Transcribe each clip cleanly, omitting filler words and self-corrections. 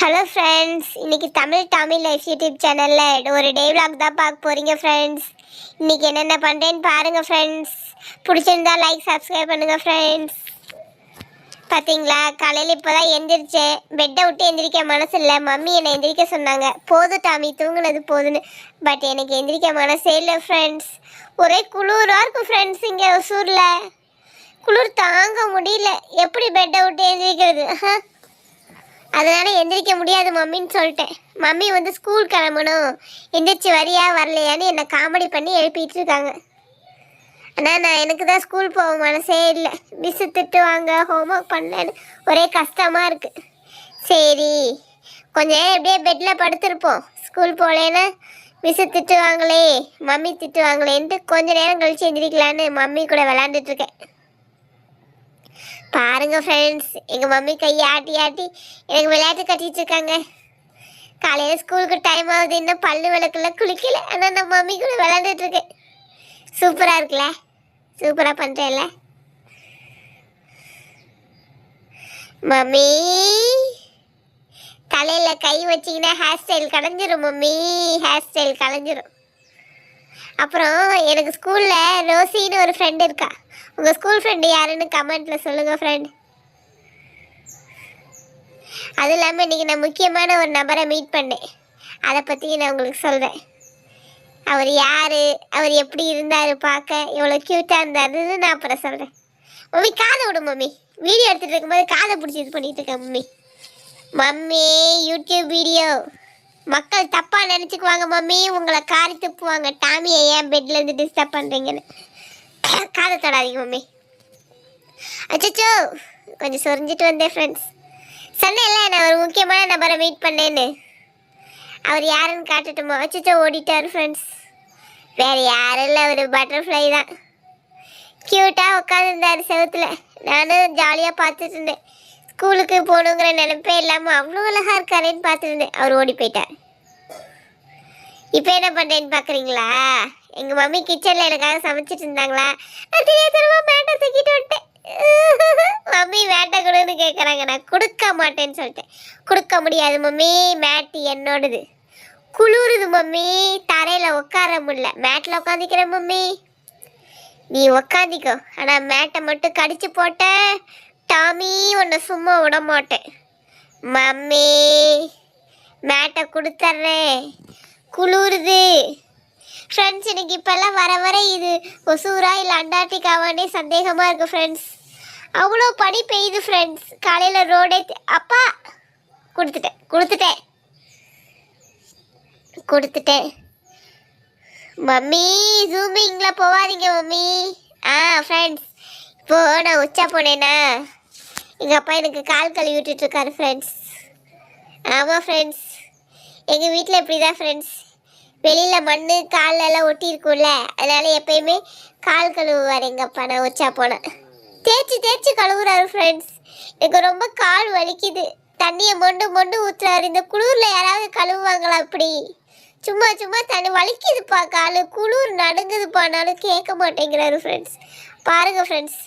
Hello friends, இன்னைக்கு Tamil Tommy life YouTube சேனலில் ஒரு டே விளாக் தான் பார்க்க போகிறீங்க ஃப்ரெண்ட்ஸ். இன்றைக்கி என்னென்ன பண்ணுறேன்னு பாருங்கள் ஃப்ரெண்ட்ஸ். பிடிச்சிருந்தா லைக் சப்ஸ்கிரைப் பண்ணுங்கள் ஃப்ரெண்ட்ஸ். பார்த்தீங்களா, காலையில் இப்போ தான் எந்திரிச்சேன். பெட்டை விட்டு எந்திரிக்க மனசு இல்லை. மம்மி என்னை எந்திரிக்க சொன்னாங்க. போதும் டாமி, தூங்குனது போதுன்னு. பட் எனக்கு எந்திரிக்க மனசே இல்லை ஃப்ரெண்ட்ஸ். ஒரே குளிராக இருக்கும் ஃப்ரெண்ட்ஸ். இங்கே ஒசூரில் குளிர் தாங்க முடியல. எப்படி பெட்டை விட்டு எந்திரிக்கிறது? அதனால் எந்திரிக்க முடியாது மம்மின்னு சொல்லிட்டேன். மம்மி வந்து ஸ்கூல் கிளம்பணும், எந்திரிச்சு வரியா வரலையான்னு என்னை காமெடி பண்ணி எழுப்பிட்டு இருக்காங்க. ஆனால் நான் எனக்கு தான் ஸ்கூல் போக மனசே இல்லை. மிஸ்ஸு திட்டுவாங்க, ஹோம்ஒர்க் பண்ணலன்னு ஒரே கஷ்டமாக இருக்குது. சரி, கொஞ்சம் எப்படியே பெட்டில் படுத்துருப்போம். ஸ்கூல் போகலேன்னா மிஸ்ஸு திட்டுவாங்களே, மம்மி திட்டுவாங்களேன்ட்டு கொஞ்சம் நேரம் கழிச்சு எந்திரிக்கலான்னு மம்மி கூட விளாண்டுட்ருக்கேன். பாருங்க ஃப்ரெண்ட்ஸ், எங்கள் மம்மி கையை ஆட்டி ஆட்டி எனக்கு விளையாட்டு கட்டிகிட்டு இருக்காங்க. காலையில் ஸ்கூலுக்கு டைம் ஆகுது, இன்னும் பல்லு விளக்குல குளிக்கல. ஆனால் நான் மம்மி கூட விளையாண்டுட்ருக்கேன். சூப்பராக இருக்குல்ல? சூப்பராக பண்ணுறேன்ல மம்மி. தலையில் கை வச்சிங்கன்னா ஹேர் ஸ்டைல் கலைஞ்சிரும் மம்மி, ஹேர் ஸ்டைல் கலைஞ்சிரும். அப்புறம் எனக்கு ஸ்கூலில் ரோசின்னு ஒரு ஃப்ரெண்டு இருக்கா. உங்கள் ஸ்கூல் ஃப்ரெண்டு யாருன்னு கமெண்ட்டில் சொல்லுங்கள் ஃப்ரெண்ட். அது இல்லாமல் இன்றைக்கி நான் முக்கியமான ஒரு நபரை மீட் பண்ணேன். அதை பற்றி நான் உங்களுக்கு சொல்கிறேன். அவர் யார், அவர் எப்படி இருந்தார், பார்க்க எவ்வளோ க்யூட்டாக இருந்தாருன்னு நான் அப்புறம் சொல்கிறேன். மம்மி காதை விடும் மம்மி. வீடியோ எடுத்துகிட்டு இருக்கும்போது காதை பிடிச்சி இது பண்ணிகிட்டு இருக்கேன் மம்மி. மம்மி யூடியூப் வீடியோ மக்கள் தப்பாக நினச்சிக்குவாங்க மம்மி. உங்களை காரி துப்புவாங்க. டாமியை ஏன் பெட்லேருந்து டிஸ்டர்ப் பண்ணுறீங்கன்னு. காதை தொடாதீங்க மம்மி. அச்சோ, கொஞ்சம் சொரிஞ்சிட்டு வந்தேன் ஃப்ரெண்ட்ஸ். சொன்னேன்ல நான் ஒரு முக்கியமான நபரை மீட் பண்ணேன்னு. அவர் யாருன்னு காட்டட்டுமா? அச்சோ, ஓடிட்டார் ஃப்ரெண்ட்ஸ். வேறு யாரும் இல்லை, அவர் பட்டர்ஃப்ளை தான். க்யூட்டாக உட்காந்துருந்தார் செவத்தில். நானும் ஜாலியாக பார்த்துட்டு இருந்தேன். ஸ்கூலுக்கு போகணுங்கிற நினைப்பே இல்லாமல் அவ்வளோ அழகாக இருக்காரேன்னு பார்த்துருந்தேன். அவர் ஓடி போயிட்டார். இப்போ என்ன பண்ணுறேன்னு பார்க்குறீங்களா? எங்கள் மம்மி கிச்சனில் எனக்காக சமைச்சிட்டு இருந்தாங்களா, நான் தெரியாதனமா மேட்டை தூக்கிட்டு வந்துட்டேன். மம்மி மேட்டை கொடுன்னு கேட்குறாங்க. நான் கொடுக்க மாட்டேன்னு சொல்லிட்டேன். கொடுக்க முடியாது மம்மி, மேட்டு என்னோடது. குளிருது மம்மி, தரையில் உட்கார முடியல. மேட்டில் உட்காந்துக்கிறேன் மம்மி. நீ உக்காந்திக்கோ, ஆனால் மேட்டை மட்டும் கடிச்சு போட்ட டாமி உன்னை சும்மா விட மாட்டேன். மம்மி மேட்டை கொடுத்துட்றேன், குளிருது ஃப்ரெண்ட்ஸ். எனக்கு இப்போல்லாம் வர வர இது ஒசூரா இல்லை அண்டார்டிகாவானே சந்தேகமாக இருக்குது ஃப்ரெண்ட்ஸ். அவ்வளோ பனி பெய்யுது ஃப்ரெண்ட்ஸ். காலையில் ரோடே அப்பா கொடுத்துட்டேன் மம்மி. ஜூமிங்கில் போகாதீங்க மம்மி. ஃப்ரெண்ட்ஸ், இப்போது நான் உச்சா போனேன்னா எங்கள் அப்பா எனக்கு கால் கழுவி விட்டுட்ருக்காரு ஃப்ரெண்ட்ஸ். ஆமாம் ஃப்ரெண்ட்ஸ், எங்கள் வீட்டில் இப்படி தான் ஃப்ரெண்ட்ஸ். வெளியில் மண் காலெல்லாம் ஒட்டி இருக்கும்ல, அதனால் எப்பயுமே கால் கழுவுவார் எங்கள் அப்பா. நான் உச்சா போனேன் தேய்ச்சி கழுவுறாரு ஃப்ரெண்ட்ஸ். எனக்கு ரொம்ப கால் வலிக்குது. தண்ணியை மொண்டு ஊற்றுறாரு. இந்த குளிரில் யாராவது கழுவுவாங்களா? அப்படி சும்மா தண்ணி வலிக்குதுப்பா, கால் குளிர் நடுங்குதுப்பானாலும் கேட்க மாட்டேங்கிறாரு ஃப்ரெண்ட்ஸ். பாருங்கள் ஃப்ரெண்ட்ஸ்,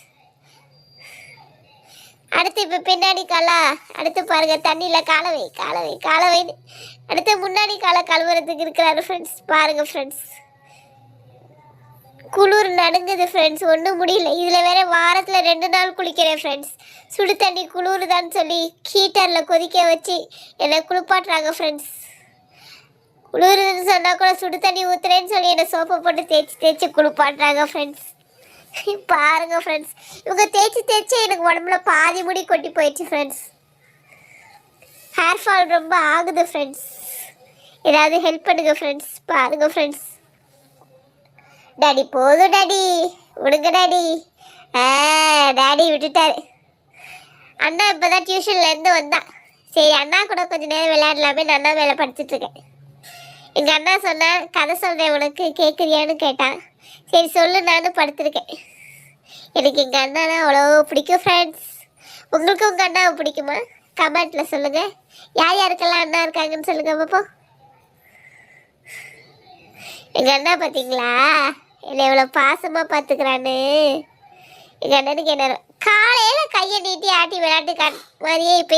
அடுத்து இப்போ பின்னாடி காலா, அடுத்து பாருங்கள் தண்ணியில் காலவைன்னு அடுத்து முன்னாடி காலை கழுவுறதுக்கு இருக்கிறாரு ஃப்ரெண்ட்ஸ். பாருங்கள் ஃப்ரெண்ட்ஸ், குளிர் நடுங்குது ஃப்ரெண்ட்ஸ். ஒன்றும் முடியல. இதில் வேற வாரத்தில் 2 நாள் குளிக்கிறேன் ஃப்ரெண்ட்ஸ். சுடு தண்ணி குளிருதான்னு சொல்லி ஹீட்டரில் கொதிக்க வச்சு என்னை குளிப்பாட்டுறாங்க ஃப்ரெண்ட்ஸ். குளிருதுன்னு சொன்னால் கூட சுடு தண்ணி ஊற்றுறேன்னு சொல்லி என்னை சோப்பை போட்டு தேய்ச்சி குளிப்பாட்டுறாங்க ஃப்ரெண்ட்ஸ். பாருங்க ஃப்ரெண்ட்ஸ், இவங்க தேய்ச்சி எனக்கு உடம்புல பாதி முடி கொட்டி போயிடுச்சு ஃப்ரெண்ட்ஸ். ஹேர் ஃபால் ரொம்ப ஆகுது ஃப்ரெண்ட்ஸ். ஏதாவது ஹெல்ப் பண்ணுங்க ஃப்ரெண்ட்ஸ். பாருங்க ஃப்ரெண்ட்ஸ். டாடி போதும் டாடி, விடுங்க டாடி. டாடி விட்டுட்டாரு. அண்ணா இப்போ தான் டியூஷன்லேருந்து வந்தான். சரி, அண்ணா கூட கொஞ்சம் நேரம் விளையாடலாமே. அண்ணா மேலே படிச்சுட்ருக்கேன். எங்கள் அண்ணா சொன்னேன், கதை சொல்கிறேன் உனக்கு, கேட்குறியான்னு கேட்டான். சரி சொல்லு, நானும் படுத்துருக்கேன். எனக்கு எங்கள் அண்ணானா அவ்வளோ பிடிக்கும் ஃப்ரெண்ட்ஸ். உங்களுக்கு உங்கள் அண்ணாவை பிடிக்குமா? கமெண்ட்டில் சொல்லுங்கள். யாருக்கெல்லாம் அண்ணா இருக்காங்கன்னு சொல்லுங்கள் பாப்போம். எங்கள் அண்ணா பார்த்தீங்களா என்னை எவ்வளோ பாசமாக பார்த்துக்கிறான்னு. எங்கள் அண்ணனுக்கு என்ன காலையில் கையை நீட்டி ஆட்டி விளையாட்டு மாதிரியே இப்போ